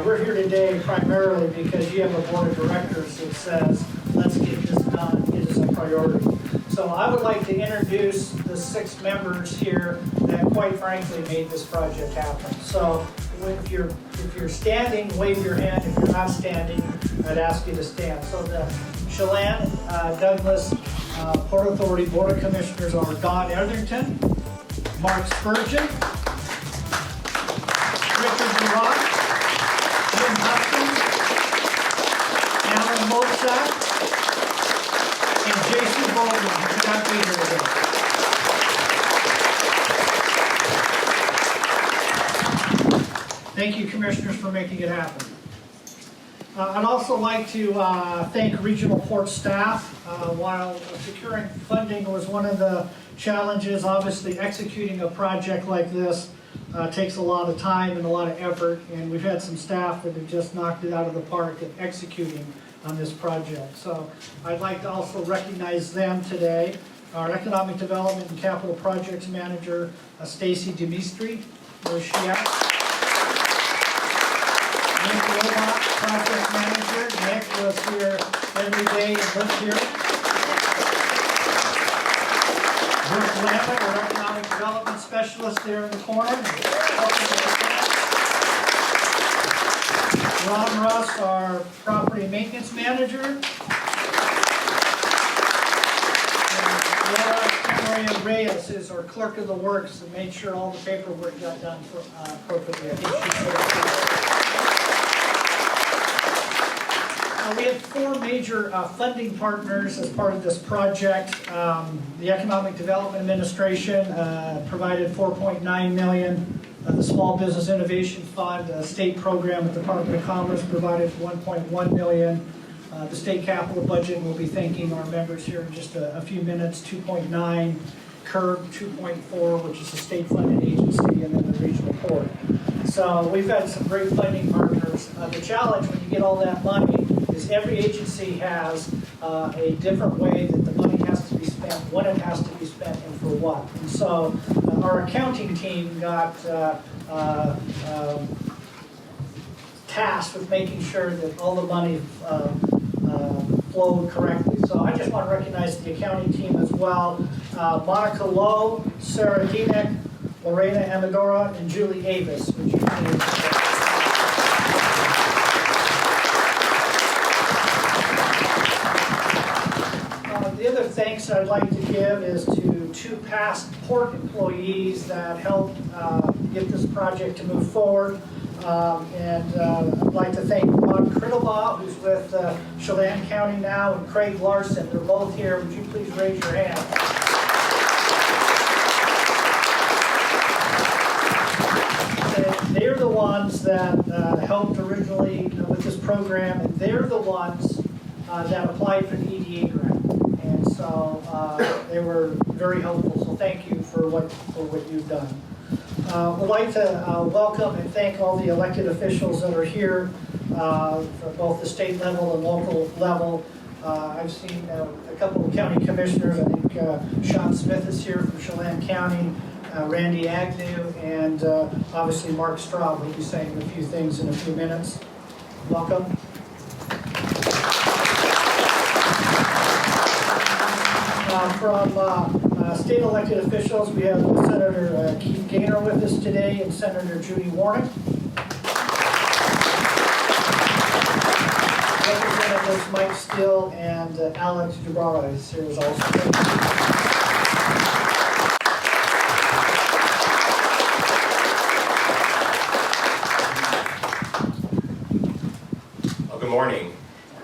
We're here today primarily because you have a board of directors that says, let's get this done, it is a priority. So I would like to introduce the 6 members here that quite frankly made this project happen. So if you're standing, wave your hand. If you're not standing, I'd ask you to stand. So the Chelan, Douglas, Port Authority Board of Commissioners are Don Etherington, Mark Spurgeon, Richard Durant, Jim Hudson, Alan Motzak, and Jason Baldwin, who could not be here today. Thank you, Commissioners, for making it happen. I'd also like to thank regional port staff. While securing funding was one of the challenges, obviously executing a project like this takes a lot of time and a lot of effort, and we've had some staff that have just knocked it out of the park at executing on this project. So I'd like to also recognize them today. Our Economic Development and Capital Projects Manager, Stacy Demistri. Where is she at? Nick Wilmot, Project Manager. Nick was here every day and lives here. Bruce Lambert, our Economic Development Specialist there in the corner. Ron Russ, our Property Maintenance Manager. And Laura Reyes is our Clerk of the Works and made sure all the paperwork got done appropriately. I think she's there. We have 4 major funding partners as part of this project. The Economic Development Administration provided $4.9 million. The Small Business Innovation Fund, a state program at the Department of Commerce, provided $1.1 million. The state capital budget, we'll be thanking our members here in just a few minutes, $2.9, CURB 2.4, which is a state-funded agency, and then the regional port. So we've had some great funding partners. The challenge when you get all that money is every agency has a different way that the money has to be spent, when it has to be spent, and for what. And so our accounting team got tasked with making sure that all the money flowed correctly. So I just want to recognize the accounting team as well. Monica Lowe, Sarah Dinick, Lorena Amadora, and Julie Avis. Would you please? The other thanks I'd like to give is to 2 past port employees that helped get this project to move forward. I'd like to thank Ron Crittlebaugh, who's with Chelan County now, and Craig Larson. They're both here. Would you please raise your hand? They're the ones that helped originally with this program, and they're the ones that applied for the EDA grant. And so they were very helpful. So thank you for what you've done. We'd like to welcome and thank all the elected officials that are here for both the state level and local level. I've seen a couple of county commissioners. I think Sean Smith is here from Chelan County, Randy Agnew, and obviously Mark Straub will be saying a few things in a few minutes. Welcome. From state elected officials, we have Senator Keith Gaynor with us today and Senator Judy Warnick. Representatives Mike Still and Alex Dubrara is here as also. Well, good morning.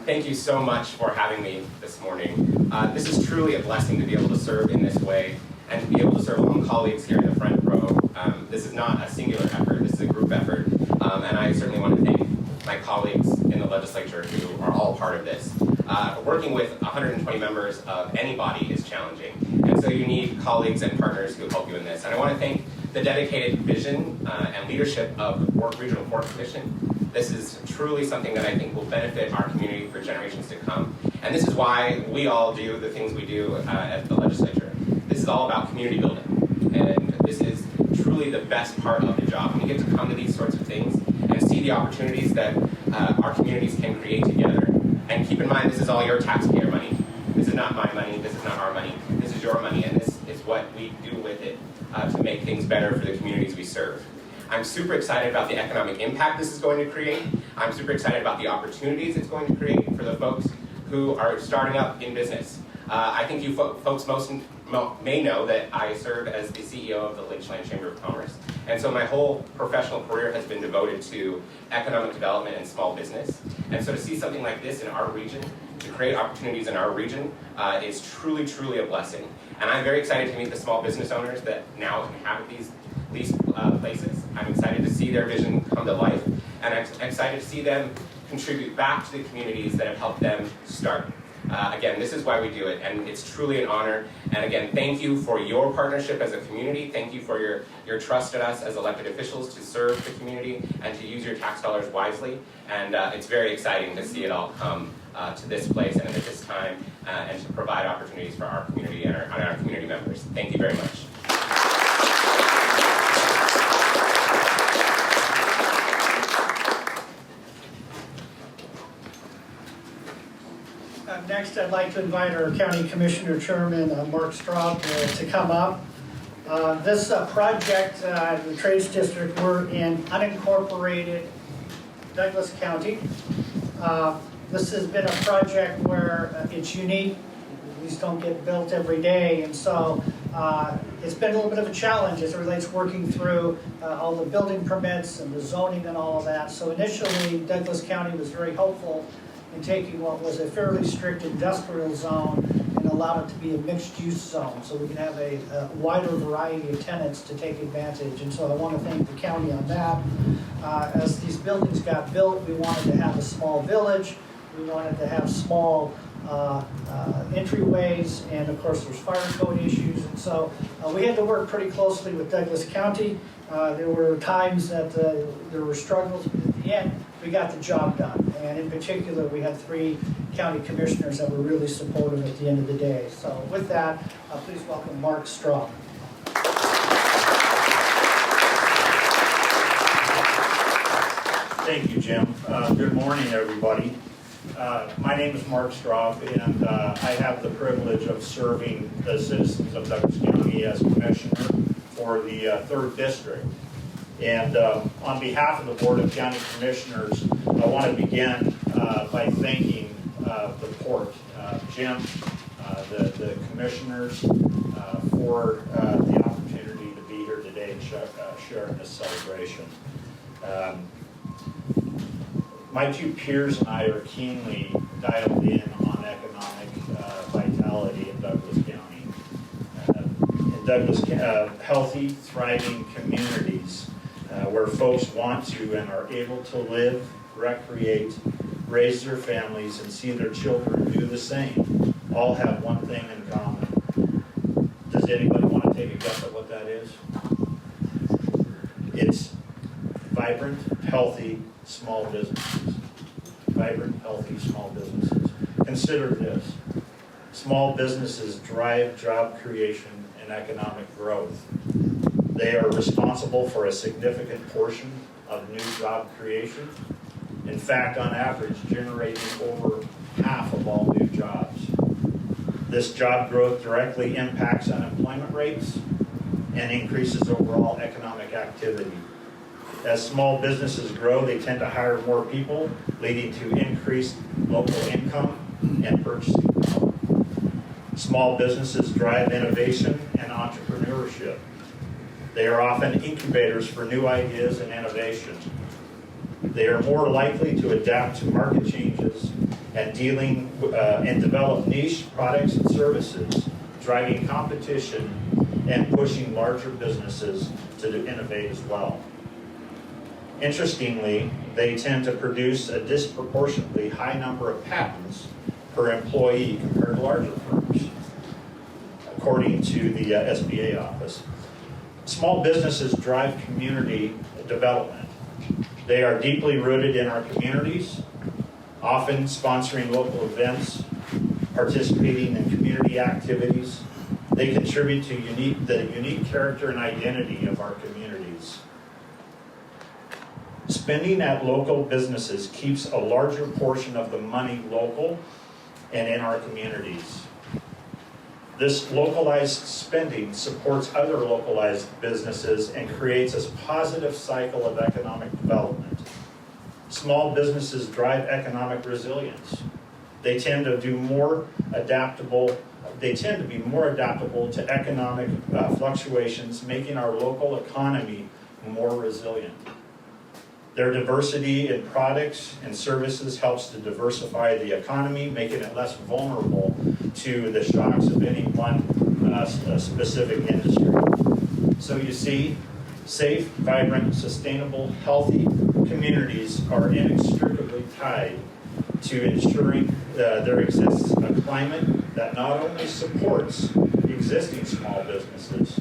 Thank you so much for having me this morning. This is truly a blessing to be able to serve in this way and to be able to serve along colleagues here in the front row. This is not a singular effort, this is a group effort, and I certainly want to thank my colleagues in the legislature who are all part of this. Working with 120 members of any body is challenging, and so you need colleagues and partners who help you in this. And I want to thank the dedicated vision and leadership of the Regional Port Commission. This is truly something that I think will benefit our community for generations to come. And this is why we all do the things we do at the legislature. This is all about community building. And this is truly truly the best part of the job. When we get to come to these sorts of things and see the opportunities that our communities can create together. And keep in mind, this is all your taxpayer money. This is not my money, this is not our money, this is your money, and this is what we do with it to make things better for the communities we serve. I'm super excited about the economic impact this is going to create. I'm super excited about the opportunities it's going to create for the folks who are starting up in business. I think you folks may know that I serve as the CEO of the Chelan Chamber of Commerce. And so my whole professional career has been devoted to economic development and small business. And so to see something like this in our region, to create opportunities in our region, is truly, truly a blessing. And I'm very excited to meet the small business owners that now inhabit these places. I'm excited to see their vision come to life, and I'm excited to see them contribute back to the communities that have helped them start. Again, this is why we do it, and it's truly an honor. And again, thank you for your partnership as a community. Thank you for your trust in us as elected officials to serve the community and to use your tax dollars wisely. And it's very exciting to see it all come to this place and at this time, and to provide opportunities for our community and our community members. Thank you very much. Next, I'd like to invite our County Commissioner Chairman, Mark Straub, to come up. This project, the Trades District, we're in unincorporated Douglas County. This has been a project where it's unique. These don't get built every day, and so it's been a little bit of a challenge as it relates working through all the building permits and the zoning and all of that. So initially, Douglas County was very hopeful in taking what was a fairly strict industrial zone and allowed it to be a mixed-use zone, so we can have a wider variety of tenants to take advantage. And so I want to thank the county on that. As these buildings got built, we wanted to have a small village. We wanted to have small entryways, and of course there's fire code issues, and so we had to work pretty closely with Douglas County. There were times that there were struggles, but at the end we got the job done, and in particular we had 3 county commissioners that were really supportive at the end of the day. So with that, please welcome Mark Straub. Thank you, Jim. Good morning, everybody. My name is Mark Straub, and I have the privilege of serving the citizens of Douglas County as Commissioner for the 3rd District. And on behalf of the Board of County Commissioners, I want to begin by thanking the Port, Jim, the Commissioners, for the opportunity to be here today and share in this celebration. My 2 peers and I are keenly dialed in on economic vitality in Douglas County. In Douglas, healthy, thriving communities where folks want to and are able to live, recreate, raise their families, and see their children do the same, all have one thing in common. Does anybody want to take a guess at what that is? It's vibrant, healthy, small businesses. Vibrant, healthy, small businesses. Consider this. Small businesses drive job creation and economic growth. They are responsible for a significant portion of new job creation. In fact, on average, generating over half of all new jobs. This job growth directly impacts unemployment rates and increases overall economic activity. As small businesses grow, they tend to hire more people, leading to increased local income and purchasing power. Small businesses drive innovation and entrepreneurship. They are often incubators for new ideas and innovation. They are more likely to adapt to market changes and develop niche products and services, driving competition and pushing larger businesses to innovate as well. Interestingly, they tend to produce a disproportionately high number of patents per employee compared to larger firms, according to the SBA office. Small businesses drive community development. They are deeply rooted in our communities, often sponsoring local events, participating in community activities. They contribute to the unique character and identity of our community. Spending at local businesses keeps a larger portion of the money local and in our communities. This localized spending supports other localized businesses and creates a positive cycle of economic development. Small businesses drive economic resilience. They tend to be more adaptable to economic fluctuations, making our local economy more resilient. Their diversity in products and services helps to diversify the economy, making it less vulnerable to the shocks of any one specific industry. So you see, safe, vibrant, sustainable, healthy communities are inextricably tied to ensuring there exists a climate that not only supports existing small businesses,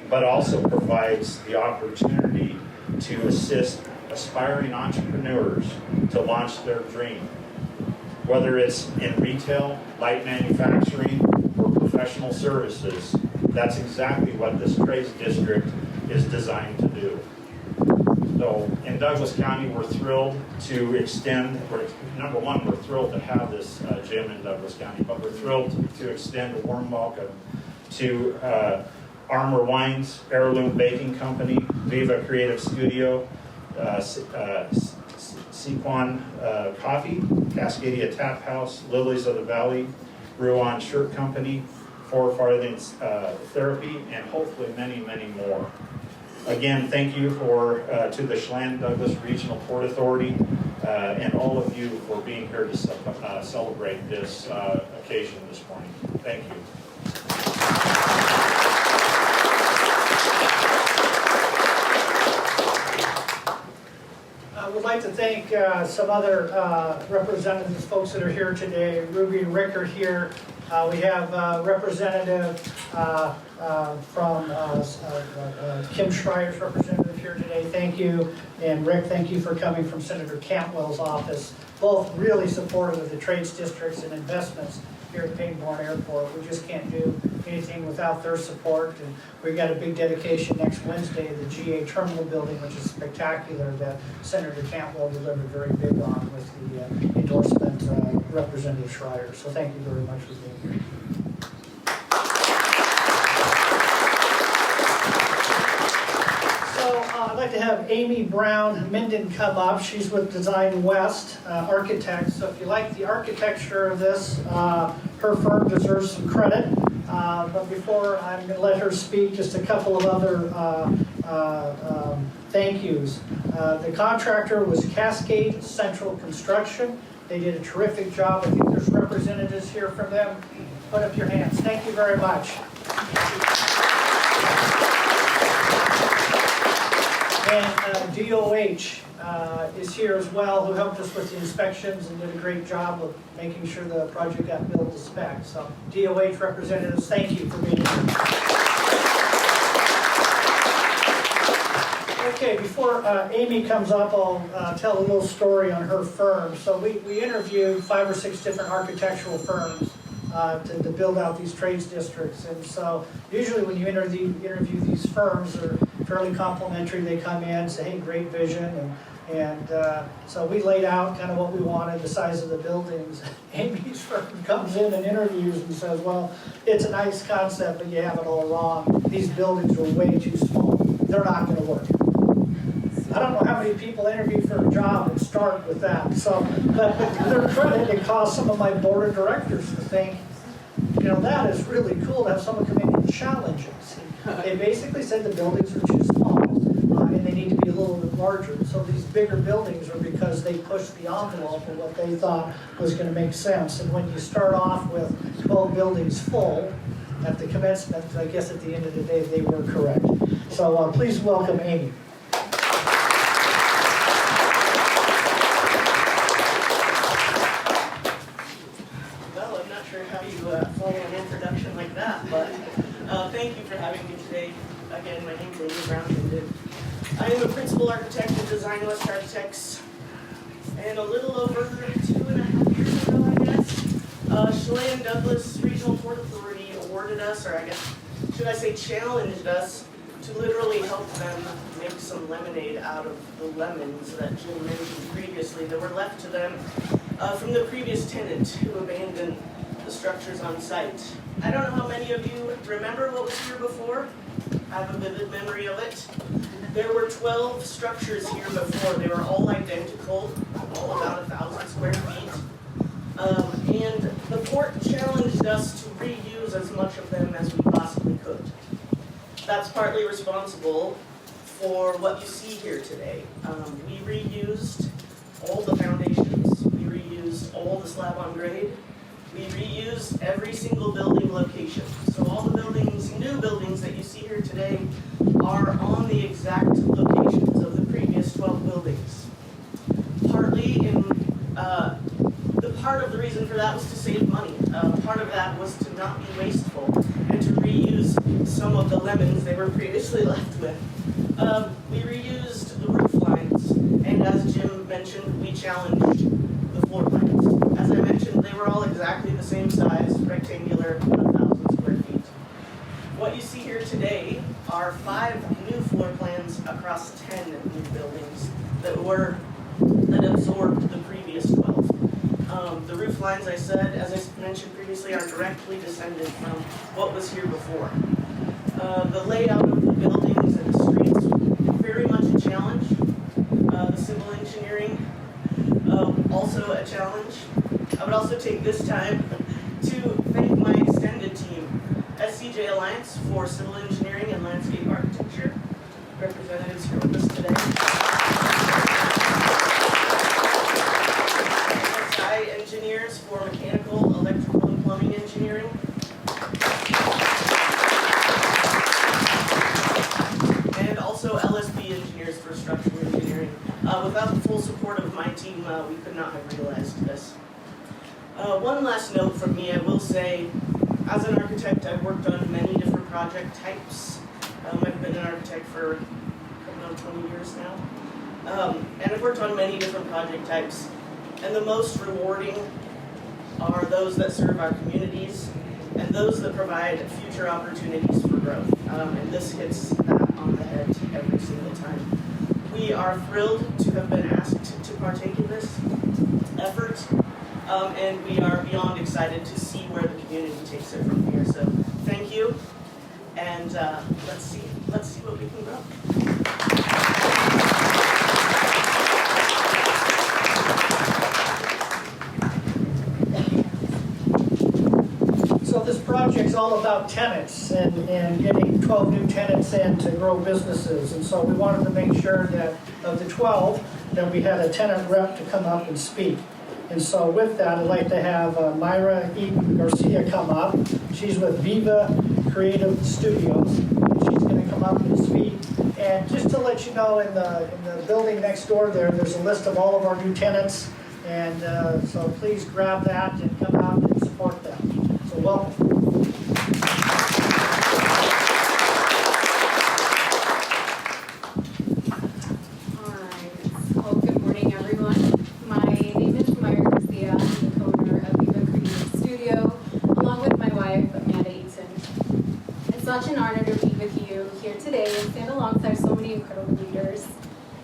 but also provides the opportunity to assist aspiring entrepreneurs to launch their dream. Whether it's in retail, light manufacturing, or professional services, that's exactly what this trades district is designed to do. So in Douglas County, we're thrilled to extend, number one, we're thrilled to have this gym in Douglas County, but we're thrilled to extend a warm welcome to Armor Wines, Heirloom Baking Company, Viva Creative Studio, Sequan Coffee, Cascadia Tap House, Lilies of the Valley, Ruan Shirt Company, Four Farthings Therapy, and hopefully many, many more. Again, thank you to the Chelan Douglas Regional Port Authority and all of you for being here to celebrate this occasion this morning. Thank you. I would like to thank some other representatives, folks that are here today. Ruby and Rick are here. We have Representative from Kim Schreier's representative here today. Thank you. And Rick, thank you for coming from Senator Cantwell's office. Both really supportive of the trades districts and investments here at Payne-Bourne Airport. We just can't do anything without their support. And we've got a big dedication next Wednesday of the GA Terminal building, which is spectacular, that Senator Cantwell delivered very big on with the endorsement Representative Schreier. So thank you very much for being here. I'd like to have Amy Brown Minden come up. She's with Design West Architects. So if you like the architecture of this, her firm deserves some credit. But before I'm going to let her speak, just a couple of other thank yous. The contractor was Cascade Central Construction. They did a terrific job. I think there's representatives here from them. Put up your hands. Thank you very much. And DOH is here as well, who helped us with the inspections and did a great job of making sure the project got built to spec. So DOH representatives, thank you for being here. Okay, before Amy comes up, I'll tell a little story on her firm. So we interviewed 5 or 6 different architectural firms to build out these trades districts. And so usually when you interview these firms, they're fairly complimentary. They come in, say, hey, great vision. And so we laid out kind of what we wanted, the size of the buildings. Amy's firm comes in and interviews and says, well, it's a nice concept, but you have it all wrong. These buildings are way too small. They're not going to work. I don't know how many people interview for a job and start with that. So, but to their credit, it caused some of my board of directors to think, you know, that is really cool to have someone come in and challenge us. They basically said the buildings are too small and they need to be a little bit larger. So these bigger buildings are because they pushed the envelope of what they thought was going to make sense. And when you start off with 12 buildings full at the commencement, I guess at the end of the day, they were correct. So please welcome Amy. Follow an introduction like that, but thank you for having me today. Again, my name is Amy Brown. I am a principal architect at Design West Architects, and a little over 2.5 years ago, I guess, Chelan Douglas Regional Port Authority awarded us, or I guess, should I say challenged us, to literally help them make some lemonade out of the lemons that Jim mentioned previously that were left to them from the previous tenant who abandoned the structures on site. I don't know how many of you remember what was here before. I have a vivid memory of it. There were 12 structures here before. They were all identical, all about 1,000 square feet. And the port challenged us to reuse as much of them as we possibly could. That's partly responsible for what you see here today. We reused all the foundations. We reused all the slab on grade. We reused every single building location. So all the buildings, new buildings that you see here today are on the exact locations of the previous 12 buildings. Partly in, the part of the reason for that was to save money. Part of that was to not be wasteful and to reuse some of the lemons they were previously left with. We reused the roof lines, and as Jim mentioned, we challenged the floor plans. As I mentioned, they were all exactly the same size, rectangular, 1,000 square feet. What you see here today are 5 new floor plans across 10 new buildings that absorbed the previous 12. The roof lines, as I mentioned previously, are directly descended from what was here before. The layout of the buildings and the streets, very much a challenge. The civil engineering, also a challenge. I would also take this time to thank my extended team, SCJ Alliance for civil engineering and landscape architecture, representatives here with us today. SI engineers for mechanical, electrical, and plumbing engineering. And also LSB engineers for structural engineering. Without the full support of my team, we could not have realized this. One last note from me, I will say, as an architect, I've worked on many different project types. I've been an architect for about 20 years now. And I've worked on many different project types. And the most rewarding are those that serve our communities and those that provide future opportunities for growth. And this hits that on the head every single time. We are thrilled to have been asked to partake in this effort. And we are beyond excited to see where the community takes it from here. So thank you, and let's see what we can grow. So this project's all about tenants and getting 12 new tenants in to grow businesses. And so we wanted to make sure that of the 12, that we had a tenant rep to come up and speak. And so with that, I'd like to have Myra Eden Garcia come up. She's with Viva Creative Studios. She's going to come up and speak. And just to let you know, in the building next door there's a list of all of our new tenants. And so please grab that and come out and support them. So welcome. Such an honor to be with you here today and stand alongside so many incredible leaders,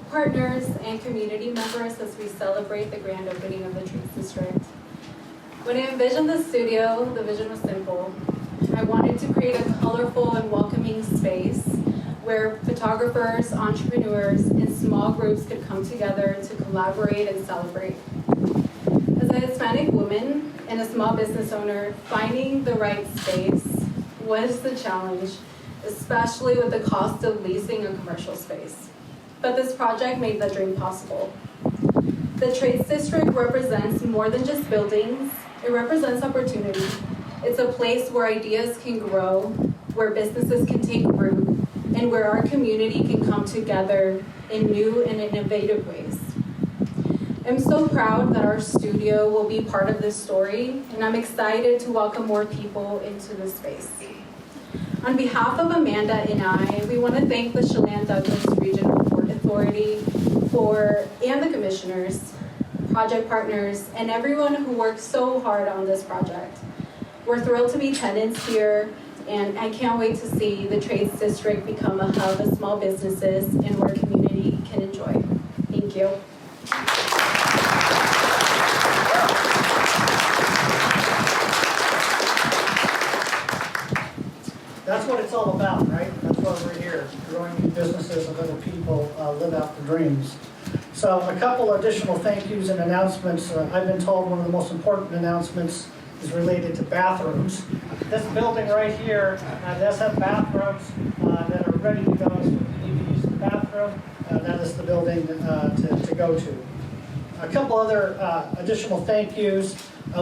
partners, and community members as we celebrate the grand opening of the Trees District. When I envisioned the studio, the vision was simple. I wanted to create a colorful and welcoming space where photographers, entrepreneurs, and small groups could come together to collaborate and celebrate. As a Hispanic woman and a small business owner, finding the right space was the challenge, especially with the cost of leasing a commercial space. But this project made the dream possible. The Trades District represents more than just buildings, it represents opportunity. It's a place where ideas can grow, where businesses can take root, and where our community can come together in new and innovative ways. I'm so proud that our studio will be part of this story, and I'm excited to welcome more people into this space. On behalf of Amanda and I, we want to thank the Chelan Douglas Regional Port Authority and the commissioners, project partners, and everyone who worked so hard on this project. We're thrilled to be tenants here, And I can't wait to see the Trades District become a hub of small businesses and where community can enjoy. Thank you. That's what it's all about, right? That's why we're here, growing new businesses and letting people live out their dreams. So a couple additional thank yous and announcements. I've been told one of the most important announcements is related to bathrooms. This building right here does have bathrooms that are ready to go. So if you need to use the bathroom, that is the building to go to. A couple other additional thank yous.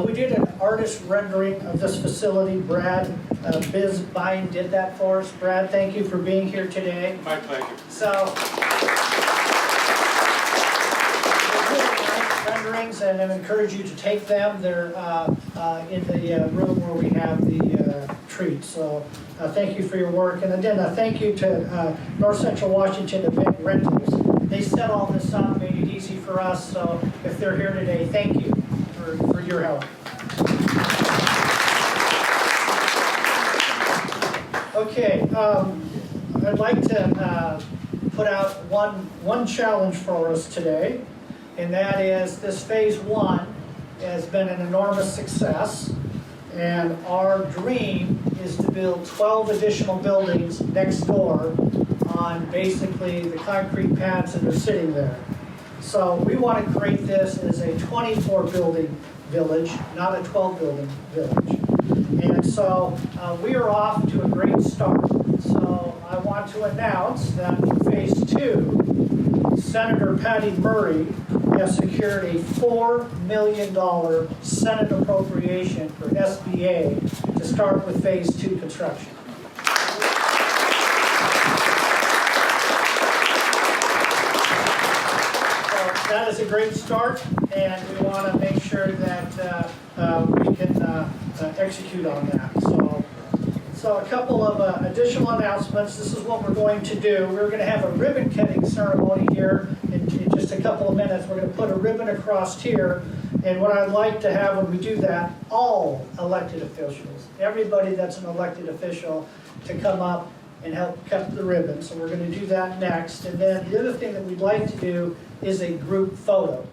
We did an artist rendering of this facility. Brad Bizbine did that for us. Brad, thank you for being here today. My pleasure. So, they're really nice renderings, and I encourage you to take them. They're in the room where we have the treats. So, thank you for your work. And again, thank you to North Central Washington Event Rentals. They set all this up, made it easy for us. So, if they're here today, thank you for your help. Okay, I'd like to put out one challenge for us today, and that is this phase 1 has been an enormous success, and our dream is to build 12 additional buildings next door on basically the concrete pads that are sitting there. So we want to create this as a 24 building village, not a 12 building village. And so we are off to a great start. So I want to announce that for phase 2, Senator Patty Murray has secured a $4 million Senate appropriation for SBA to start with phase 2 construction. That is a great start, and we want to make sure that we can execute on that. So a couple of additional announcements. This is what we're going to do. We're going to have a ribbon cutting ceremony here in just a couple of minutes. We're going to put a ribbon across here, and what I'd like to have when we do that, all elected officials, everybody that's an elected official, to come up and help cut the ribbon. So we're going to do that next. And then the other thing that we'd like to do is a group photo.